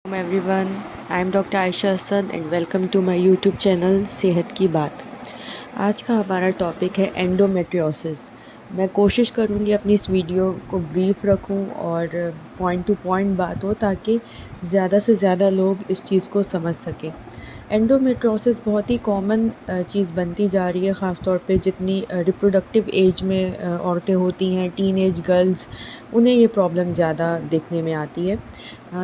Everyone, I am doctor Ayesha Asad and welcome to my YouTube channel सेहत की बात। आज का हमारा टॉपिक है एंडोमेट्रियोसिस। मैं कोशिश करूँगी अपनी इस वीडियो को ब्रीफ रखूँ और पॉइंट टू पॉइंट बात हो ताकि ज़्यादा से ज़्यादा लोग इस चीज़ को समझ सकें। एंडोमेट्रियोसिस बहुत ही कॉमन चीज़ बनती जा रही है, ख़ास तौर पे जितनी रिप्रोडक्टिव एज में औरतें होती हैं, टीनेज गर्ल्स, उन्हें ये प्रॉब्लम ज़्यादा देखने में आती है।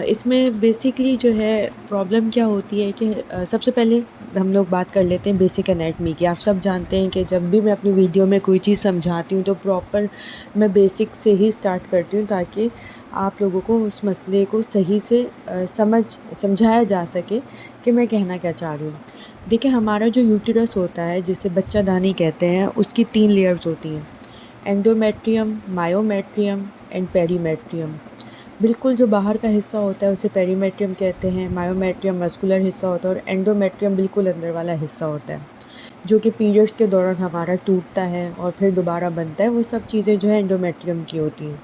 इसमें बेसिकली जो है प्रॉब्लम क्या होती है कि सबसे पहले हम लोग बात कर लेते हैं बेसिक एनाटमी की। आप सब जानते हैं कि जब भी मैं अपनी वीडियो में कोई चीज़ समझाती हूँ तो प्रॉपर मैं बेसिक से ही स्टार्ट करती हूँ ताकि आप लोगों को उस मसले को सही से समझाया जा सके कि मैं कहना क्या चाह रही हूँ। देखिए, हमारा जो यूटेरस होता है जिसे बच्चादानी कहते हैं, उसकी 3 लेयर्स होती हैं: एंडोमेट्रियम, मायोमेट्रियम एंड पेरीमेट्रियम। बिल्कुल जो बाहर का हिस्सा होता है उसे पेरीमेट्रियम कहते हैं, मायोमेट्रियम मस्कुलर हिस्सा होता है और एंडोमेट्रियम बिल्कुल अंदर वाला हिस्सा होता है जो कि पीरियड्स के दौरान हमारा टूटता है और फिर दोबारा बनता है। वो सब चीज़ें जो है एंडोमेट्रियम की होती हैं।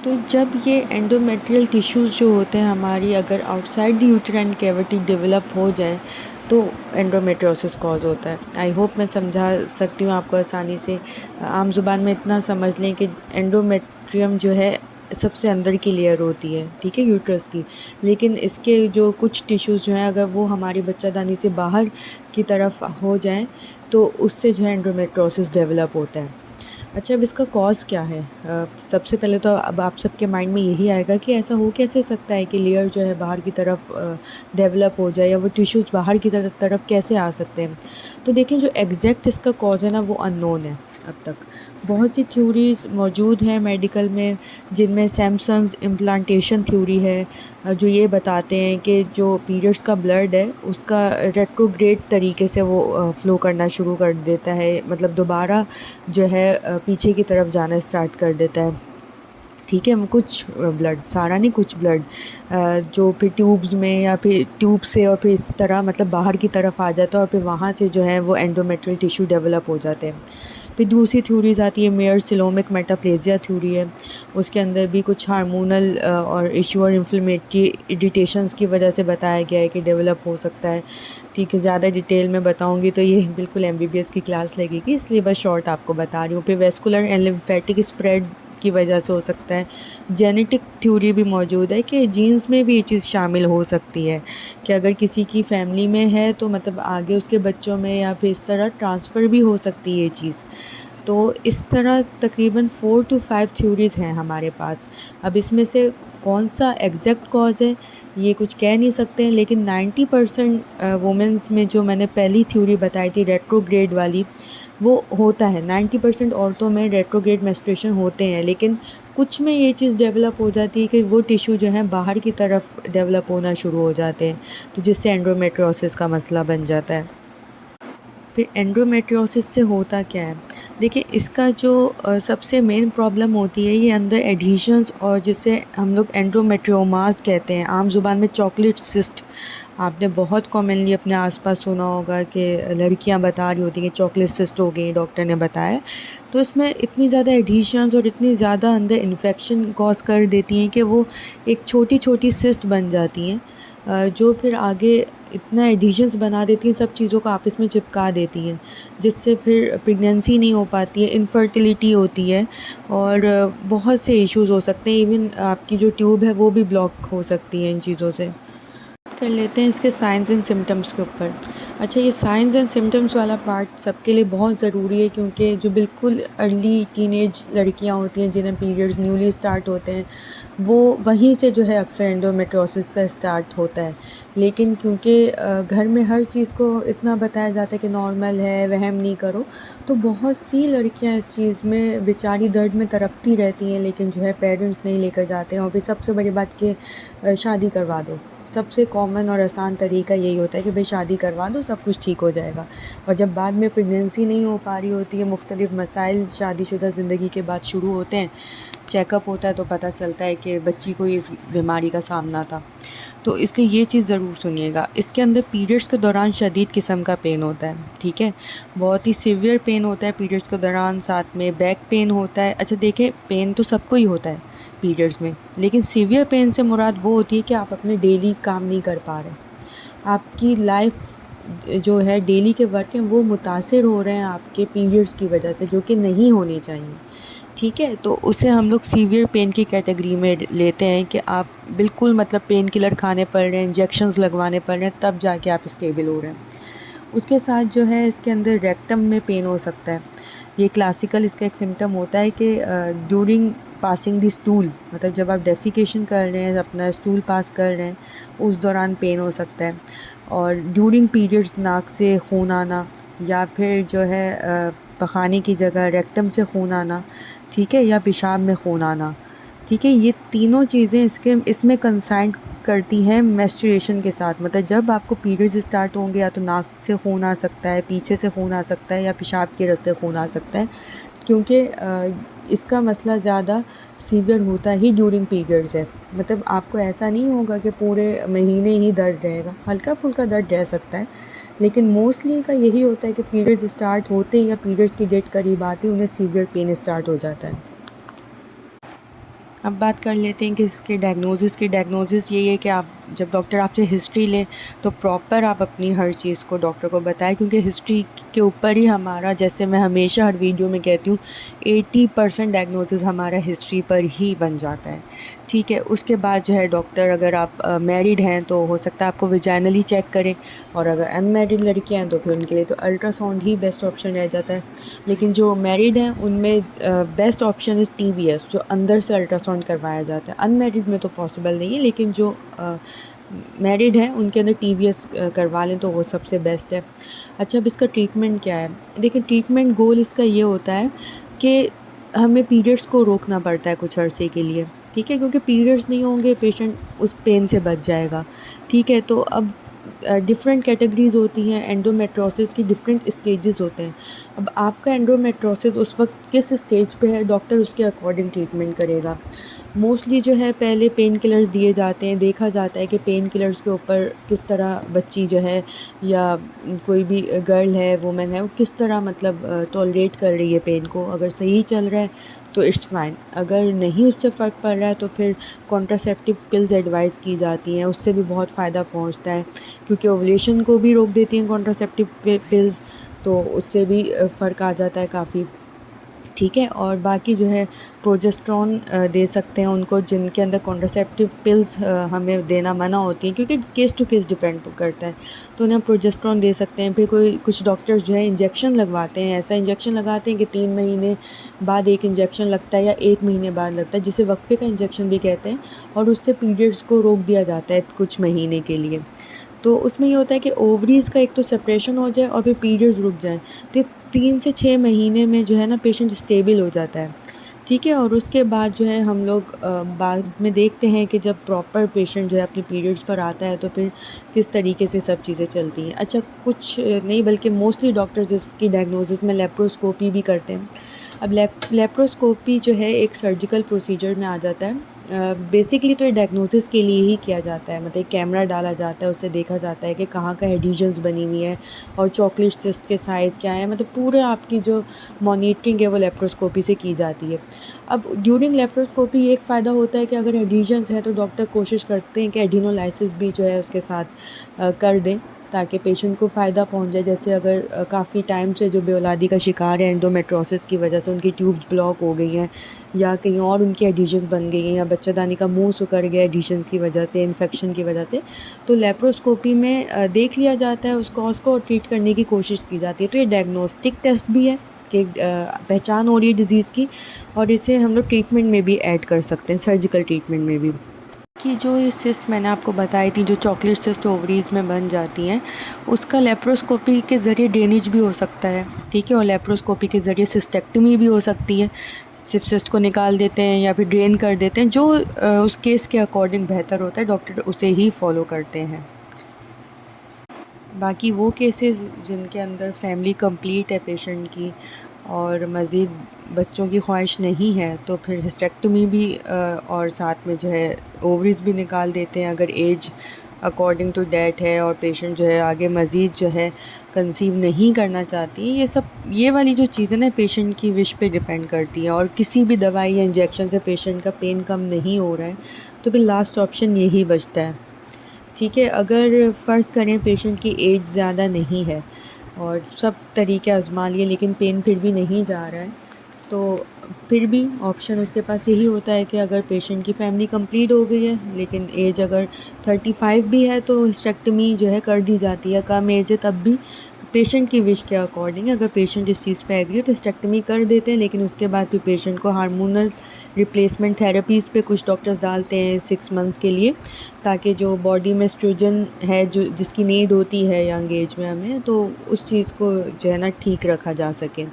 तो जब ये एंडोमेट्रियल टिश्यूज़ जो होते हैं हमारी, अगर outside the uterine cavity develop हो जाए तो एंडोमेट्रियोसिस कॉज होता है। आई होप मैं समझा सकती हूँ आपको आसानी से। आम ज़ुबान में इतना समझ लें कि एंडोमेट्रियम जो है सबसे अंदर की लेयर होती है, ठीक है, यूट्रस की। लेकिन इसके जो कुछ टिश्यूज़ जो हैं, अगर वो हमारी बच्चादानी से बाहर की तरफ हो जाएं तो उससे जो है एंडोमेट्रियोसिस डेवलप होता है। अच्छा, अब इसका कॉज़ क्या है? सबसे पहले तो अब आप सबके माइंड में यही आएगा कि ऐसा हो कैसे सकता है कि लेयर जो है बाहर की तरफ डेवलप हो जाए, या वो टिश्यूज़ बाहर की तरफ कैसे आ सकते हैं? तो देखिए, जो एग्जैक्ट इसका कॉज़ है ना, वो अननोन है अब तक। बहुत सी थ्योरीज़ मौजूद हैं मेडिकल में, जिनमें सैमसन्स इम्प्लांटेशन थ्योरी है, जो ये बताते हैं कि जो पीरियड्स का ब्लड है उसका रेट्रोग्रेड तरीके से वो फ़्लो करना शुरू कर देता है, मतलब दोबारा जो है पीछे की तरफ जाना स्टार्ट कर देता है, ठीक है। कुछ ब्लड, सारा नहीं, कुछ ब्लड जो फिर ट्यूब्स में या फिर ट्यूब से और फिर इस तरह मतलब बाहर की तरफ आ जाता है और फिर वहाँ से जो है वो एंडोमेट्रियल टिश्यू डेवलप हो जाते हैं। फिर दूसरी थ्योरीज आती है, मेयर सिलोमिक मेटाप्लेजिया थ्योरी है। उसके अंदर भी कुछ हार्मोनल और इशू और इन्फ्लेमेटरी इरिटेशंस की वजह से बताया गया है कि डेवलप हो सकता है, ठीक है। ज़्यादा डिटेल में बताऊंगी तो ये बिल्कुल एमबीबीएस की क्लास लगेगी, इसलिए बस शॉर्ट आपको बता रही हूँ। फिर वेस्कुलर एंड लिम्फेटिक स्प्रेड की वजह से हो सकता है। जेनेटिक थ्योरी भी मौजूद है कि जीन्स में भी ये चीज़ शामिल हो सकती है कि अगर किसी की फैमिली में है तो मतलब आगे उसके बच्चों में या फिर इस तरह ट्रांसफ़र भी हो सकती है ये चीज़। तो इस तरह तकरीबन 4 to 5 थ्योरीज़ हैं हमारे पास। अब इसमें से कौन सा एग्जैक्ट कॉज है ये कुछ कह नहीं सकते हैं, लेकिन 90% वुमेंस में जो मैंने पहली थ्योरी बताई थी रेट्रोग्रेड वाली, वो होता है। 90% औरतों में रेट्रोग्रेड मेंस्ट्रुएशन होते हैं, लेकिन कुछ में ये चीज़ डेवलप हो जाती है कि वो टिश्यू जो है बाहर की तरफ डेवलप होना शुरू हो जाते हैं, तो जिससे एंडोमेट्रियोसिस का मसला बन जाता है। फिर एंडोमेट्रियोसिस से होता क्या है? देखिए, इसका जो सबसे मेन प्रॉब्लम होती है ये अंदर एडहीशंस, और जिसे हम लोग एंडोमेट्रियोमास कहते हैं, आम ज़ुबान में चॉकलेट सिस्ट। आपने बहुत कॉमनली अपने आसपास सुना होगा कि लड़कियां बता रही होती हैं कि चॉकलेट सिस्ट हो गई, डॉक्टर ने बताया। तो इसमें इतनी ज़्यादा एडहीशंस और इतनी ज़्यादा अंदर इन्फेक्शन कॉज कर देती हैं कि वो एक छोटी छोटी सिस्ट बन जाती हैं, जो फिर आगे इतना एडिशंस बना देती हैं, सब चीज़ों को आपस में चिपका देती हैं, जिससे फिर प्रेगनेंसी नहीं हो पाती है, इनफर्टिलिटी होती है और बहुत से इश्यूज़ हो सकते हैं। इवन आपकी जो ट्यूब है वो भी ब्लॉक हो सकती है इन चीज़ों से। कर लेते हैं इसके साइंस एंड सिम्टम्स के ऊपर। अच्छा, ये साइंस एंड सिम्टम्स वाला पार्ट सबके लिए बहुत ज़रूरी है, क्योंकि जो बिल्कुल अर्ली टीनेज लड़कियां होती हैं जिन्हें पीरियड्स न्यूली स्टार्ट होते हैं, वो वहीं से जो है अक्सर एंडोमेट्रियोसिस का स्टार्ट होता है। लेकिन क्योंकि घर में हर चीज़ को इतना बताया जाता है कि नॉर्मल है, वहम नहीं करो, तो बहुत सी लड़कियां इस चीज़ में बेचारी दर्द में तड़पती रहती हैं, लेकिन जो है पेरेंट्स नहीं लेकर जाते हैं। और फिर सबसे बड़ी बात कि शादी करवा दो। सबसे कॉमन और आसान तरीका यही होता है कि भाई शादी करवा दो, सब कुछ ठीक हो जाएगा। और जब बाद में प्रेगनेंसी नहीं हो पा रही होती है, मुख्तलिफ़ मसाइल शादीशुदा ज़िंदगी के बाद शुरू होते हैं, चेकअप होता है तो पता चलता है कि बच्ची को इस बीमारी का सामना था। तो इसलिए ये चीज़ ज़रूर सुनिएगा। इसके अंदर पीरियड्स के दौरान शदीद किस्म का पेन होता है, ठीक है, बहुत ही सीवियर पेन होता है पीरियड्स के दौरान, साथ में बैक पेन होता है। अच्छा देखिए, पेन तो सबको ही होता है पीरियड्स में, लेकिन सीवियर पेन से मुराद वो होती है कि आप अपने डेली काम नहीं कर पा रहे, आपकी लाइफ जो है डेली के वर्क हैं वो मुतासिर हो रहे हैं आपके पीरियड्स की वजह से, जो कि नहीं होने चाहिए, ठीक है। तो उसे हम लोग सीवियर पेन की कैटेगरी में लेते हैं कि आप बिल्कुल मतलब पेन किलर खाने पड़ रहे हैं, इंजेक्शंस लगवाने पड़ रहे हैं, तब जाके आप स्टेबल हो रहे हैं। उसके साथ जो है इसके अंदर रेक्टम में पेन हो सकता है। ये क्लासिकल इसका एक सिम्टम होता है कि ड्यूरिंग पासिंग द स्टूल, मतलब जब आप डेफिकेशन कर रहे हैं, अपना स्टूल पास कर रहे हैं, उस दौरान पेन हो सकता है। और ड्यूरिंग पीरियड्स नाक से खून आना, या फिर जो है पखाने की जगह रेक्टम से खून आना, ठीक है, या पेशाब में खून आना, ठीक है। ये तीनों चीज़ें इसमें कंसाइन करती हैं मेंस्ट्रुएशन के साथ। मतलब जब आपको पीरियड्स स्टार्ट होंगे, या तो नाक से खून आ सकता है, पीछे से खून आ सकता है, या पेशाब के रास्ते खून आ सकता है, क्योंकि इसका मसला ज़्यादा सीवियर होता ही ड्यूरिंग पीरियड्स है। मतलब आपको ऐसा नहीं होगा कि पूरे महीने ही दर्द रहेगा, हल्का फुल्का दर्द रह सकता है, लेकिन मोस्टली का यही होता है कि पीरियड्स स्टार्ट होते ही या पीरियड्स की डेट करीब आती है, उन्हें सीवियर पेन स्टार्ट हो जाता है। अब बात कर लेते हैं कि इसके डायग्नोसिस यही है कि आप जब डॉक्टर आपसे हिस्ट्री ले तो प्रॉपर आप अपनी हर चीज़ को डॉक्टर को बताएं, क्योंकि हिस्ट्री के ऊपर ही हमारा, जैसे मैं हमेशा हर वीडियो में कहती हूँ, 80% डायग्नोसिस हमारा हिस्ट्री पर ही बन जाता है, ठीक है। उसके बाद जो है डॉक्टर, अगर आप मैरिड हैं तो हो सकता है आपको विजाइनली चेक करें, और अगर अनमैरिड लड़कियां हैं तो फिर उनके लिए तो अल्ट्रासाउंड ही बेस्ट ऑप्शन रह जाता है। लेकिन जो मैरिड हैं उनमें बेस्ट ऑप्शन इज़ TBS, जो अंदर से अल्ट्रासाउंड करवाया जाता है। अनमैरिड में तो पॉसिबल नहीं है, लेकिन जो मैरिड हैं उनके अंदर TBS करवा लें तो वो सबसे बेस्ट है। अच्छा, अब इसका ट्रीटमेंट क्या है? देखिए, ट्रीटमेंट गोल इसका ये होता है कि हमें पीरियड्स को रोकना पड़ता है कुछ अरसे के लिए, ठीक है, क्योंकि पीरियड्स नहीं होंगे पेशेंट उस पेन से बच जाएगा, ठीक है। तो अब डिफरेंट कैटेगरीज़ होती हैं, एंडोमेट्रोसिस की डिफरेंट स्टेजेस होते हैं। अब आपका एंडोमेट्रोसिस उस वक्त किस स्टेज पे है, डॉक्टर उसके अकॉर्डिंग ट्रीटमेंट करेगा। मोस्टली जो है पहले पेन किलर्स दिए जाते हैं, देखा जाता है कि पेन किलर्स के ऊपर किस तरह बच्ची जो है, या कोई भी गर्ल है, वुमेन है, वो किस तरह मतलब टॉलरेट कर रही है पेन को। अगर सही चल रहा है तो इट्स फाइन, अगर नहीं उससे फ़र्क पड़ रहा है तो फिर कॉन्ट्रासेप्टिव पिल्स एडवाइस की जाती हैं, उससे भी बहुत फ़ायदा पहुंचता है, क्योंकि ओवुलेशन को भी रोक देती हैं कॉन्ट्रासेप्टिव पिल्स, तो उससे भी फ़र्क आ जाता है काफ़ी, ठीक है। और बाकी जो है प्रोजेस्टेरॉन दे सकते हैं उनको, जिनके अंदर कॉन्ट्रासेप्टिव पिल्स हमें देना मना होती हैं, क्योंकि केस टू केस डिपेंड करता है, तो उन्हें प्रोजेस्टेरॉन दे सकते हैं। फिर कुछ डॉक्टर्स जो है इंजेक्शन लगवाते हैं, ऐसा इंजेक्शन लगाते हैं कि 3 महीने बाद एक इंजेक्शन लगता है, या 1 महीने बाद लगता है, जिसे वक्फे का इंजेक्शन भी कहते हैं, और उससे पीरियड्स को रोक दिया जाता है कुछ महीने के लिए। तो उसमें ये होता है कि ओवरीज़ का एक तो सेपरेशन हो जाए और फिर पीरियड्स रुक जाएँ, तो ये 3 से 6 महीने में जो है ना पेशेंट स्टेबल हो जाता है, ठीक है। और उसके बाद जो है हम लोग बाद में देखते हैं कि जब प्रॉपर पेशेंट जो है अपने पीरियड्स पर आता है तो फिर किस तरीके से सब चीज़ें चलती हैं। अच्छा, कुछ नहीं बल्कि मोस्टली डॉक्टर्स इसकी डायग्नोसिस में लेप्रोस्कोपी भी करते हैं। अब लेप्रोस्कोपी जो है एक सर्जिकल प्रोसीजर में आ जाता है। बेसिकली तो ये डायग्नोसिस के लिए ही किया जाता है, मतलब एक कैमरा डाला जाता है, उससे देखा जाता है कि कहाँ का एडिशंस बनी हुई है और चॉकलेट सिस्ट के साइज़ क्या है, मतलब पूरे आपकी जो मॉनिटरिंग है वो लेप्रोस्कोपी से की जाती है। अब ड्यूरिंग लेप्रोस्कोपी एक फ़ायदा होता है कि अगर एडिशंस हैं तो डॉक्टर कोशिश करते हैं कि एडिनोलाइसिस भी जो है उसके साथ कर दें, ताकि पेशेंट को फ़ायदा पहुंच जाए। जैसे अगर काफ़ी टाइम से जो बेऔलादी का शिकार है एंडोमेट्रोसिस की वजह से, उनकी ट्यूब्स ब्लॉक हो गई हैं, या कहीं और उनकी एडिशंस बन गई हैं, या बच्चादानी का मुंह सुकर गया एडिशन की वजह से, इन्फेक्शन की वजह से, तो लेप्रोस्कोपी में देख लिया जाता है उस कॉज को और ट्रीट करने की कोशिश की जाती है। तो ये डायग्नोस्टिक टेस्ट भी है कि पहचान हो रही है डिज़ीज़ की, और इसे हम लोग ट्रीटमेंट में भी ऐड कर सकते हैं, सर्जिकल ट्रीटमेंट में भी। कि जो ये सिस्ट मैंने आपको बताई थी, जो चॉकलेट सिस्ट ओवरीज़ में बन जाती हैं, उसका लेप्रोस्कोपी के ज़रिए ड्रेनेज भी हो सकता है, ठीक है, और लेप्रोस्कोपी के ज़रिए सिस्टेक्टमी भी हो सकती है। सिर्फ सिस्ट को निकाल देते हैं या फिर ड्रेन कर देते हैं, जो उस केस के अकॉर्डिंग बेहतर होता है, डॉक्टर उसे ही फॉलो करते हैं। बाकी वो केसेस जिनके अंदर फैमिली कंप्लीट है पेशेंट की, और मज़ीद बच्चों की ख्वाहिश नहीं है तो फिर हिस्टेक्टोमी भी और साथ में जो है ओवरीज़ भी निकाल देते हैं अगर एज अकॉर्डिंग टू डेट है और पेशेंट जो है आगे मज़ीद जो है कंसीव नहीं करना चाहती। ये वाली जो चीज़ें ना पेशेंट की विश पे डिपेंड करती है और किसी भी दवाई या इंजेक्शन से पेशेंट का पेन कम नहीं हो रहा है तो फिर लास्ट ऑप्शन यही बचता है। ठीक है, अगर फ़र्ज़ करें पेशेंट की एज ज़्यादा नहीं है और सब तरीके आज़मा लिए लेकिन पेन फिर भी नहीं जा रहा है, तो फिर भी ऑप्शन उसके पास यही होता है कि अगर पेशेंट की फैमिली कंप्लीट हो गई है लेकिन एज अगर 35 भी है तो हिस्टेक्टोमी जो है कर दी जाती है। कम एज है तब भी पेशेंट की विश के अकॉर्डिंग अगर पेशेंट इस चीज़ पे एग्री हो तो हिस्टेक्टोमी कर देते हैं, लेकिन उसके बाद फिर पेशेंट को हार्मोनल रिप्लेसमेंट थेरेपीज़ पे कुछ डॉक्टर्स डालते हैं 6 मंथ्स के लिए, ताकि जो बॉडी में एस्ट्रोजन है जो जिसकी नीड होती है यंग एज में हमें, तो उस चीज़ को जो है ना ठीक रखा जा सके।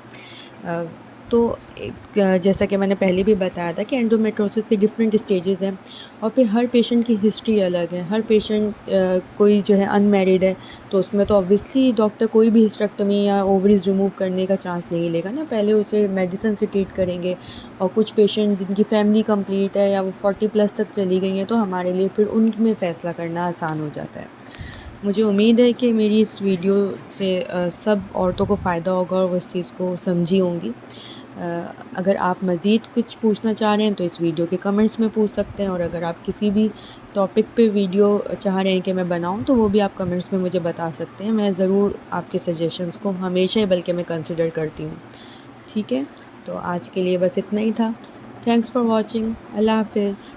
तो जैसा कि मैंने पहले भी बताया था कि एंडोमेट्रोसिस के डिफरेंट स्टेजेस हैं और फिर हर पेशेंट की हिस्ट्री अलग है। हर पेशेंट कोई जो है अनमैरिड है तो उसमें तो ऑब्वियसली डॉक्टर कोई भी हिस्टेक्टोमी या ओवरीज रिमूव करने का चांस नहीं लेगा ना, पहले उसे मेडिसिन से ट्रीट करेंगे। और कुछ पेशेंट जिनकी फैमिली कंप्लीट है या वो 40+ तक चली गई हैं तो हमारे लिए फिर उनमें फ़ैसला करना आसान हो जाता है। मुझे उम्मीद है कि मेरी इस वीडियो से सब औरतों को फ़ायदा होगा और वो इस चीज़ को समझी होंगी। अगर आप मज़ीद कुछ पूछना चाह रहे हैं तो इस वीडियो के कमेंट्स में पूछ सकते हैं, और अगर आप किसी भी टॉपिक पे वीडियो चाह रहे हैं कि मैं बनाऊं तो वो भी आप कमेंट्स में मुझे बता सकते हैं। मैं ज़रूर आपके सजेशंस को हमेशा ही बल्कि मैं कंसिडर करती हूँ। ठीक है, तो आज के लिए बस इतना ही था। Thanks for watching. अल्लाह हाफिज़।